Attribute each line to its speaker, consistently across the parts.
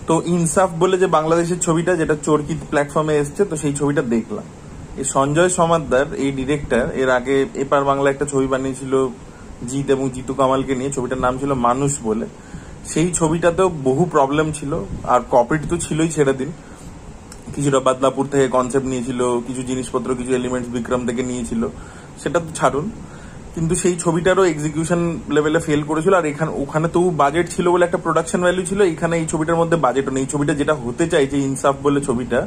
Speaker 1: তো ইনসাফ বলে যে বাংলাদেশের ছবিটা, যেটা চরকি প্ল্যাটফর্মে এসছে, তো সেই ছবিটা দেখলাম। এই সঞ্জয় সমাদ্দার, এই ডিরেক্টর, এর আগে এপার বাংলা একটা ছবি বানিয়েছিল জিৎ এবং জিতু কামালকে নিয়ে, ছবিটার নাম ছিল মানুষ বলে। সেই ছবিটাতেও বহু প্রবলেম ছিল, আর কপিড তো ছিলই, ছেড়ে দিন। কিছুটা বাদলাপুর থেকে কনসেপ্ট নিয়েছিল, কিছু জিনিসপত্র, কিছু এলিমেন্টস বিক্রম থেকে নিয়েছিল, সেটা তো ছাড়ুন। কিন্তু সেই ছবিটারও এক্সিকিউশন লেভেলে ফেল করেছিল। আর ওখানে তো বাজেট ছিল বলে একটা প্রোডাকশন ভ্যালু ছিল, এখানে এই ছবিটার মধ্যে বাজেটও নেই। এই ছবিটা যেটা হতে চাইছে ইনসাফ বলে ছবিটা,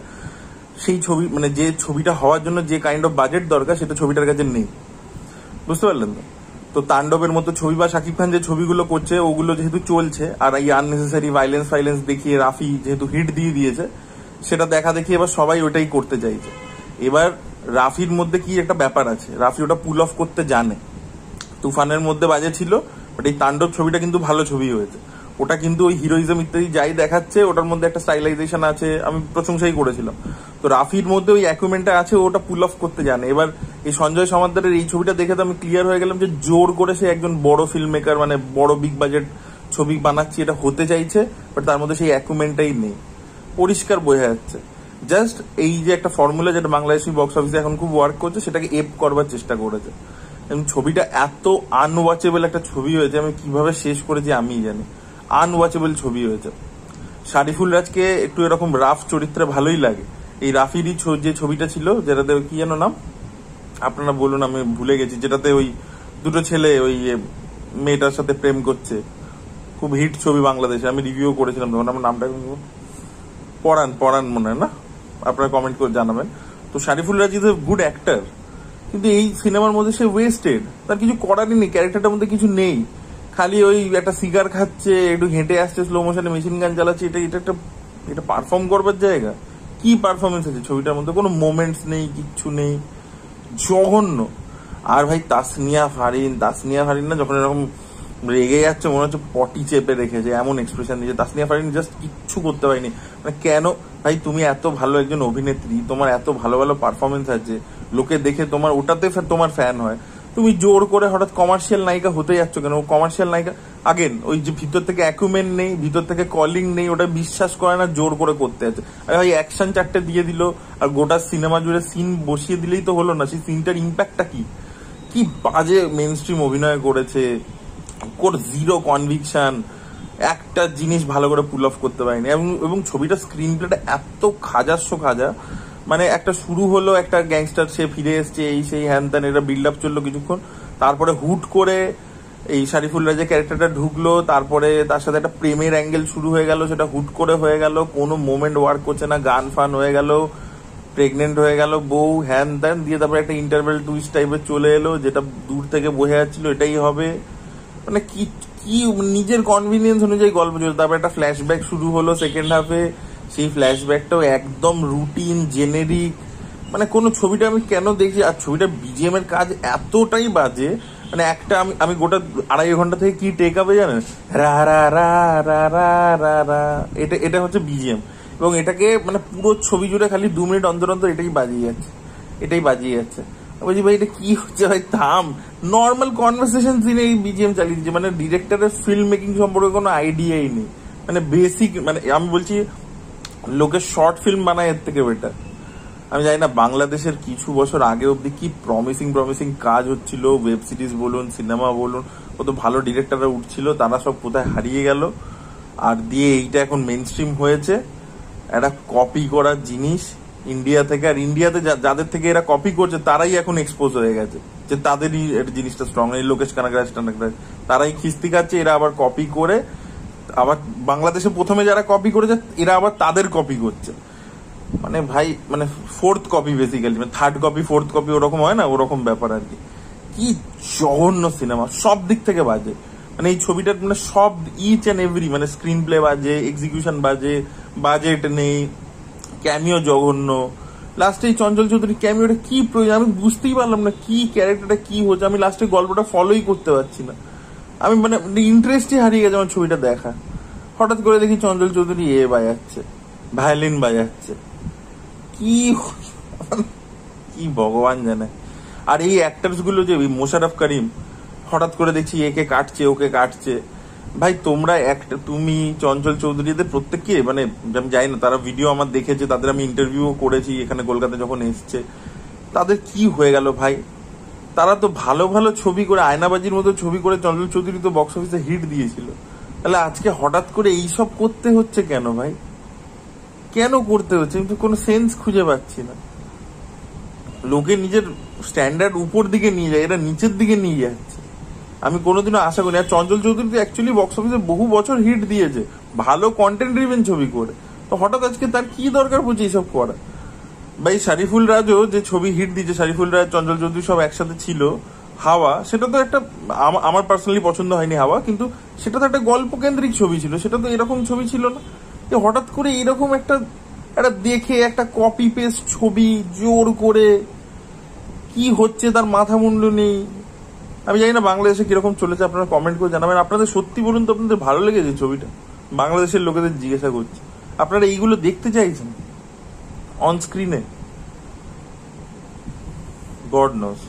Speaker 1: সেই ছবি মানে যে ছবিটা হওয়ার জন্য যে কাইন্ড অফ বাজেট দরকার, সেটা ছবিটার কাছে নেই। বুঝতে পারলেন তো? তো তাণ্ডবের মতো ছবি বা শাকিব খান যে ছবিগুলো করছে, ওগুলো যেহেতু চলছে, আর এই আননেসেসারি ভাইলেন্স দেখিয়ে রাফি যেহেতু হিট দিয়ে দিয়েছে, সেটা দেখা দেখি এবার সবাই ওটাই করতে চাইছে। এবার রাফির মধ্যে কি একটা ব্যাপার আছে, রাফি ওটা পুল অফ করতে জানে। তুফানের মধ্যে বাজে ছিল, বাট এই তাণ্ডব ছবিটা কিন্তু ভালো ছবি হয়েছে। ওটা কিন্তু ওই হিরোইজম ইত্যাদি যাই দেখাচ্ছে, ওটার মধ্যে একটা স্টাইলাইজেশন আছে, আমি প্রশংসাই করেছিলাম। তো রাফির মধ্যে ওই অ্যাকুইপমেন্টটা আছে, ওটা পুল অফ করতে জানে। এবার এই সঞ্জয় সমাদ্দারের এই ছবিটা দেখে তো আমি ক্লিয়ার হয়ে গেলাম যে জোর করে সে একজন বড় ফিল্ম মেকার, মানে বড় বিগ বাজেট ছবি বানাচ্ছি এটা হতে চাইছে, বাট তার মধ্যে সেই অ্যাকুইপমেন্টটাই নেই। পরিষ্কার বোঝা যাচ্ছে। জাস্ট এই যে একটা ফর্মুলা যেটা বাংলাদেশি বক্স অফিসে এখন খুব ওয়ার্ক করছে, সেটাকে এপ করবার চেষ্টা করেছে। এবং ছবিটা এত আনওয়াচেবল একটা ছবি হয়েছে, আমি কিভাবে শেষ করেছি আমি জানি। আনওয়াচেবল ছবি হয়েছে। শারিফুল রাজকে একটু এরকম রাফ চরিত্রে ভালোই লাগে। এই রাফিরই যে ছবিটা ছিল, যেটাতে কি যেন নাম, আপনারা বলুন, আমি ভুলে গেছি, যেটাতে ওই দুটো ছেলে ওই মেয়েটার সাথে প্রেম করছে, খুব হিট ছবি বাংলাদেশে, আমি রিভিউ করেছিলাম তখন, আমার নামটা পরান মনে হয় না, আপনারা কমেন্ট করে জানাবেন। তো শারিফুল রাজ ইজ এ গুড অ্যাক্টর, কিন্তু এই সিনেমার মধ্যে সে ওয়েস্টেড, তার কিছু করারই নেই, ক্যারেক্টারটার মধ্যে কিছু নেই। খালি ওই একটা সিগার খাচ্ছে, একটু হেঁটে আসছে, স্লো মোশনে মেশিন গান চালাচ্ছে, এটা পারফর্ম করবার জায়গা? কি পারফরমেন্স আছে ছবিটার মধ্যে? কোনো মোমেন্টস নেই, কিচ্ছু নেই, জঘন্য। আর ভাই তাসনিয়া ফারিন না, যখন এরকম রেগে যাচ্ছে মনে হচ্ছে পটি চেপে রেখেছে, এমন এক্সপ্রেশন দিয়েছে। তাসনিয়া ফারিন জাস্ট কিচ্ছু করতে পারিনি। মানে কেন ভাই, তুমি এত ভালো একজন অভিনেত্রী, তোমার এত ভালো ভালো পারফরমেন্স আছে, লোকে দেখে তোমার ওটাতে তোমার ফ্যান হয়, তুমি জোর করে হঠাৎ কমার্শিয়াল নায়িকা হতে যাচ্ছ কেন? কমার্শিয়াল নায়িকা আগেন ওই যে ভিতর থেকে অ্যাকুমেন্ট নেই, ভিতর থেকে কলিং নেই, ওটা বিশ্বাস করে না, জোর করে করতে আছে। আর ভাই অ্যাকশন চারটে দিয়ে দিল, আর গোটা সিনেমা জুড়ে সিন বসিয়ে দিলেই তো হলো না, সেই সিনটার ইম্প্যাক্টটা কি? কি বাজে মেন স্ট্রিম অভিনয় করেছে, জিরো কনভিকশন, একটা জিনিস ভালো করে পুল অফ করতে পারিনি। এবং ছবিটা স্ক্রিন প্লেটা এত খাজা, মানে একটা শুরু হলো, একটা গ্যাংস্টার সে ফিরে এসছে, এই সেই হ্যান ত্যান, এটা বিল্ড আপ চললো কিছুক্ষণ, তারপরে হুট করে এই শারিফুল রাজের ক্যারেক্টারটা ঢুকলো, তারপরে তার সাথে একটা প্রেমের অ্যাঙ্গেল শুরু হয়ে গেল, সেটা হুট করে হয়ে গেল, কোনো মোমেন্ট ওয়ার্ক করছে না, গান ফান হয়ে গেল, প্রেগনেন্ট হয়ে গেল বউ, হ্যান ত্যান দিয়ে তারপরে একটা ইন্টারভেল টুইস্ট টাইপের চলে এলো, যেটা দূর থেকে বোঝা যাচ্ছিল এটাই হবে। মানে কি কি নিজের কনভিনিয়েন্স অনুযায়ী গল্প চলছে। তারপর একটা ফ্ল্যাশব্যাক শুরু হলো সেকেন্ড হাফে, সেই ফ্ল্যাশব্যাকটাও একদম রুটিন জেনেরিক। মানে কোনো ছবিটা আমি কেন দেখছি, আর ছবিটা বিজিএম এর কাজ এতটাই বাজে, মানে একটা আমি গোটা 2.5 ঘন্টা থেকে কি টেক আপ জানেন, রা রা রা রা রা রা রা, এটা হচ্ছে বিজিএম। এবং এটাকে মানে পুরো ছবি জুড়ে খালি 2 মিনিট অন্তর অন্তর এটাই বাজিয়ে যাচ্ছে। বলছি ভাই এটা কি হচ্ছে ভাই, থাম। নর্মাল কনভারসেশন সিনে এই বিজিএম চালিয়ে দিচ্ছে, মানে ডিরেক্টরের ফিল্ম মেকিং সম্পর্কে কোনো আইডিয়াই নেই, মানে বেসিক, মানে আমি বলছি লোকে শর্ট ফিল্ম বানায় এর থেকে বেটার। আমি জানি না বাংলাদেশের কিছু বছর আগে অব্দি কি প্রমিসিং কাজ হচ্ছিল, ওয়েব সিরিজ বলুন, সিনেমা বলুন, কত ভালো ডিরেক্টররা উঠছিল, তারা সব কোথায় হারিয়ে গেল। আর দিয়ে এইটা এখন মেন স্ট্রিম হয়েছে, একটা কপি করার জিনিস ইন্ডিয়া থেকে। আর ইন্ডিয়াতে যাদের থেকে এরা কপি করছে তারাই এখন এক্সপোজ হয়ে গেছে যে তাদেরই জিনিসটা স্ট্রং, এই লোকেশ কানাগরাজ তারাই খিস্তি খাচ্ছে, এরা আবার কপি করে, আবার বাংলাদেশে প্রথমে যারা কপি করেছে এরা আবার তাদের কপি করছে। মানে ভাই মানে ফোর্থ কপি বেসিক্যালি, মানে থার্ড কপি ফোর্থ কপি ওরকম হয় না, ওরকম ব্যাপার আর কি। কি জঘন্য সিনেমা, সব দিক থেকে বাজে। মানে এই ছবিটার মানে সব ইচ অ্যান্ড এভরি, মানে স্ক্রিন প্লে বাজে, এক্সিকিউশন বাজে, বাজেট নেই, ক্যামিও জঘন্য। লাস্টে এই চঞ্চল চৌধুরী ক্যামিওটা কি প্রয়োজন, আমি বুঝতেই পারলাম না কি ক্যারেক্টারটা কি হচ্ছে। আমি লাস্টে গল্পটা ফলোই করতে পারছি না, আমি মানে ইন্টারেস্টই হারিয়ে গেছে আমার ছবিটা দেখা। হঠাৎ করে দেখি চঞ্চল চৌধুরী বাজাচ্ছে, ভায়োলিন বাজাচ্ছে, কি কি ভগবান জানে। আর এই অ্যাক্টার্স গুলো যে মোশাররফ করিম, হঠাৎ করে দেখছি একে কাটছে ওকে কাটছে, ভাই তোমরা একটা, তুমি চঞ্চল চৌধুরীদের প্রত্যেককে, মানে আমি জানি না, তারা ভিডিও আমার দেখেছে, তাদের আমি ইন্টারভিউ করেছি এখানে কলকাতা যখন এসছে, তাদের কি হয়ে গেল ভাই? তারা তো ভালো ভালো ছবি করে, আয়নাবাজির মতো ছবি করে চঞ্চল চৌধুরী তো বক্স অফিসে হিট দিয়েছিল। তাহলে আজকে হঠাৎ করে এইসব করতে হচ্ছে কেন ভাই? কেন করতে হচ্ছে? আমি তো কোনো সেন্স খুঁজে পাচ্ছি না। লোকে নিজের স্ট্যান্ডার্ড উপর দিকে নিয়ে যায়, এরা নিচের দিকে নিয়ে যাচ্ছে। আমি কোনোদিনও আশা করি। আর চঞ্চল চৌধুরী তো অ্যাকচুয়ালি বক্স অফিসে বহু বছর হিট দিয়েছে ভালো কন্টেন্ট ড্রিভেন ছবি করে, তো হঠাৎ আজকে তার কি দরকার পড়ছে এইসব করা? ভাই সারিফুল রাজও যে ছবি হিট দিয়েছে, সারিফুল রাজ চঞ্চল চৌধুরী সব একসাথে ছিল, হাওয়া, সেটা তো একটা, আমার পার্সোনালি পছন্দ হয়নি হাওয়া, কিন্তু সেটা তো একটা গল্প কেন্দ্রিক ছবি ছিল, সেটা তো এরকম ছবি ছিল না। হঠাৎ করে এরকম একটা একটা দেখে একটা কপি পেস্ট ছবি জোর করে কি হচ্ছে তার মাথা মুন্ডু নেই। আমি জানি না বাংলাদেশে কিরকম চলেছে, আপনারা কমেন্ট করে জানাবেন। আপনাদের সত্যি বলুন তো, আপনাদের ভালো লেগেছে ছবিটা? বাংলাদেশের লোকেদের জিজ্ঞাসা করছি, আপনারা এইগুলো দেখতে চাইছেন অন স্ক্রিনে? গড নোস।